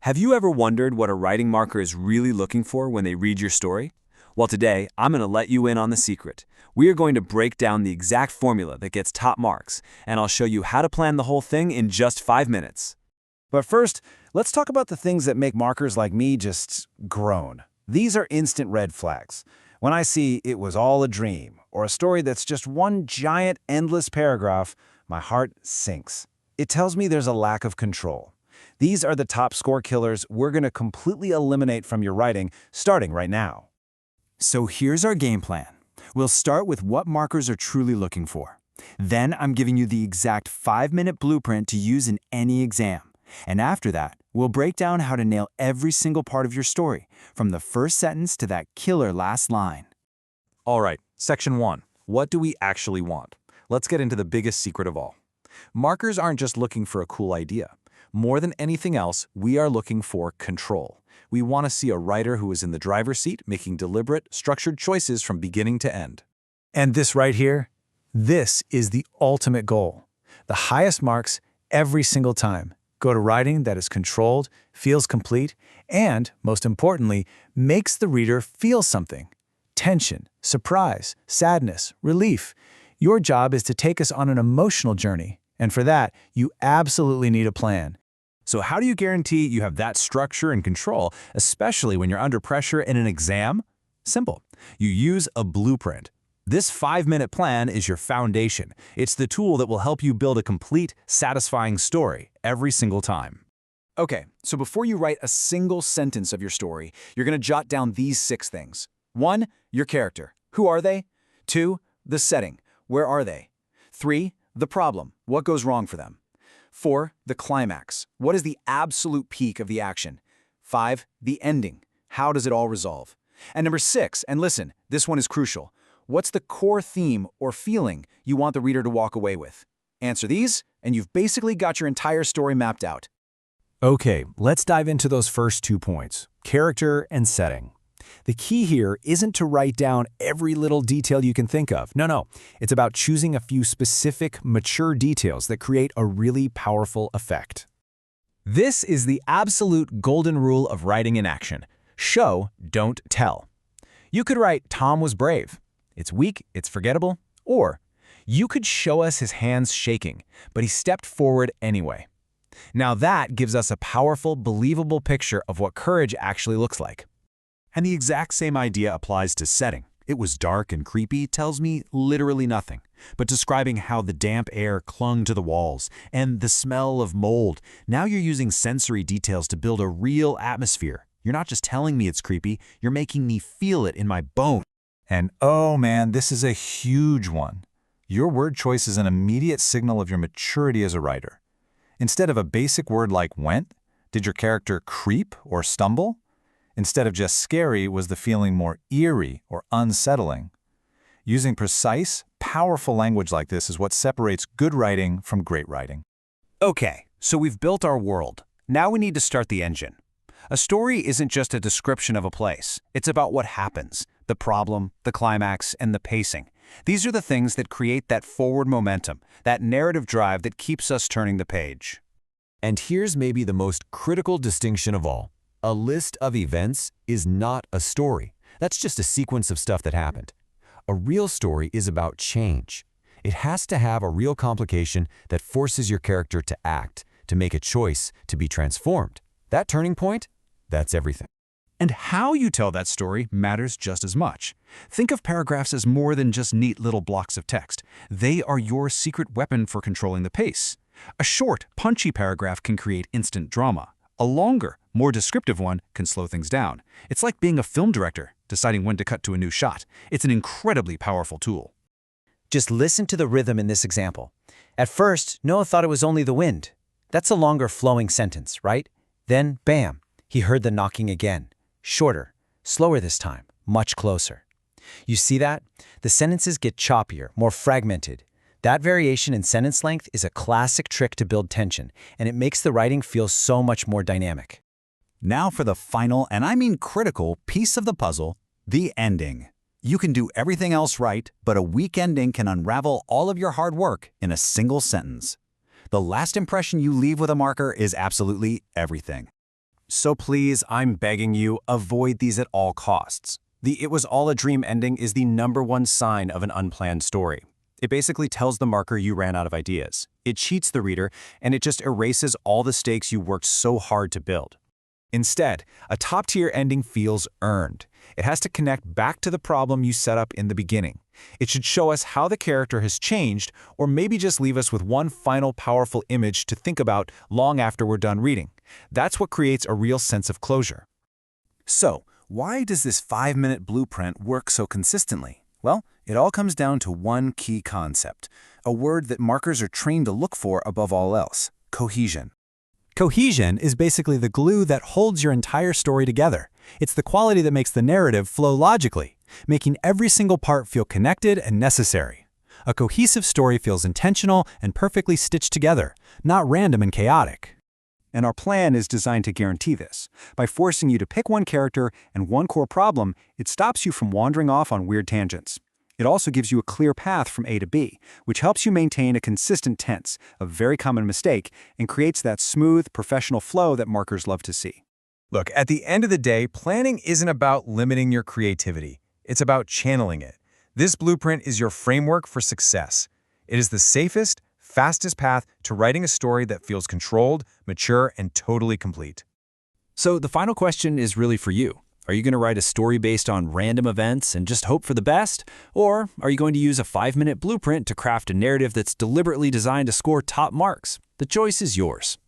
Have you ever wondered what a writing marker is really looking for when they read your story? Well, today, I'm going to let you in on the secret. We are going to break down the exact formula that gets top marks, and I'll show you how to plan the whole thing in just 5 minutes. But first, let's talk about the things that make markers like me just groan. These are instant red flags. When I see "it was all a dream" or a story that's just one giant, endless paragraph, my heart sinks. It tells me there's a lack of control. These are the top score killers we're going to completely eliminate from your writing, starting right now. So here's our game plan. We'll start with what markers are truly looking for. Then I'm giving you the exact 5-minute blueprint to use in any exam. And after that, we'll break down how to nail every single part of your story, from the first sentence to that killer last line. All right, section 1. What do we actually want? Let's get into the biggest secret of all. Markers aren't just looking for a cool idea. More than anything else, we are looking for control. We want to see a writer who is in the driver's seat, making deliberate, structured choices from beginning to end. And this right here, this is the ultimate goal. The highest marks every single time go to writing that is controlled, feels complete, and, most importantly, makes the reader feel something. Tension, surprise, sadness, relief. Your job is to take us on an emotional journey, and for that, you absolutely need a plan. So how do you guarantee you have that structure and control, especially when you're under pressure in an exam? Simple. You use a blueprint. This 5-minute plan is your foundation. It's the tool that will help you build a complete, satisfying story every single time. Okay, so before you write a single sentence of your story, you're going to jot down these 6 things. 1. Your character. Who are they? 2. The setting. Where are they? 3. The problem. What goes wrong for them? 4. The climax. What is the absolute peak of the action? 5. The ending. How does it all resolve? And number 6, and listen, this one is crucial. What's the core theme or feeling you want the reader to walk away with? Answer these, and you've basically got your entire story mapped out. Okay, let's dive into those first 2 points, character and setting. The key here isn't to write down every little detail you can think of. No. It's about choosing a few specific, mature details that create a really powerful effect. This is the absolute golden rule of writing in action. Show, don't tell. You could write, "Tom was brave." It's weak, it's forgettable. Or, you could show us his hands shaking, but he stepped forward anyway. Now that gives us a powerful, believable picture of what courage actually looks like. And the exact same idea applies to setting. "It was dark and creepy" tells me literally nothing, but describing how the damp air clung to the walls and the smell of mold. Now you're using sensory details to build a real atmosphere. You're not just telling me it's creepy, you're making me feel it in my bones. And oh man, this is a huge one. Your word choice is an immediate signal of your maturity as a writer. Instead of a basic word like "went," did your character creep or stumble? Instead of just scary, was the feeling more eerie or unsettling? Using precise, powerful language like this is what separates good writing from great writing. Okay, so we've built our world. Now we need to start the engine. A story isn't just a description of a place. It's about what happens, the problem, the climax, and the pacing. These are the things that create that forward momentum, that narrative drive that keeps us turning the page. And here's maybe the most critical distinction of all. A list of events is not a story. That's just a sequence of stuff that happened. A real story is about change. It has to have a real complication that forces your character to act, to make a choice, to be transformed. That turning point, that's everything. And how you tell that story matters just as much. Think of paragraphs as more than just neat little blocks of text. They are your secret weapon for controlling the pace. A short, punchy paragraph can create instant drama. A longer, more descriptive one can slow things down. It's like being a film director, deciding when to cut to a new shot. It's an incredibly powerful tool. Just listen to the rhythm in this example. At first, Noah thought it was only the wind. That's a longer flowing sentence, right? Then, bam, he heard the knocking again. Shorter, slower this time, much closer. You see that? The sentences get choppier, more fragmented. That variation in sentence length is a classic trick to build tension, and it makes the writing feel so much more dynamic. Now for the final, and I mean critical, piece of the puzzle, the ending. You can do everything else right, but a weak ending can unravel all of your hard work in a single sentence. The last impression you leave with a marker is absolutely everything. So please, I'm begging you, avoid these at all costs. The "it was all a dream" ending is the #1 sign of an unplanned story. It basically tells the marker you ran out of ideas. It cheats the reader, and it just erases all the stakes you worked so hard to build. Instead, a top-tier ending feels earned. It has to connect back to the problem you set up in the beginning. It should show us how the character has changed, or maybe just leave us with one final powerful image to think about long after we're done reading. That's what creates a real sense of closure. So, why does this 5-minute blueprint work so consistently? Well, it all comes down to one key concept, a word that markers are trained to look for above all else: cohesion. Cohesion is basically the glue that holds your entire story together. It's the quality that makes the narrative flow logically, making every single part feel connected and necessary. A cohesive story feels intentional and perfectly stitched together, not random and chaotic. And our plan is designed to guarantee this. By forcing you to pick one character and one core problem, it stops you from wandering off on weird tangents. It also gives you a clear path from A to B, which helps you maintain a consistent tense, a very common mistake, and creates that smooth, professional flow that markers love to see. Look, at the end of the day, planning isn't about limiting your creativity. It's about channeling it. This blueprint is your framework for success. It is the safest, fastest path to writing a story that feels controlled, mature, and totally complete. So the final question is really for you. Are you going to write a story based on random events and just hope for the best? Or are you going to use a 5-minute blueprint to craft a narrative that's deliberately designed to score top marks? The choice is yours.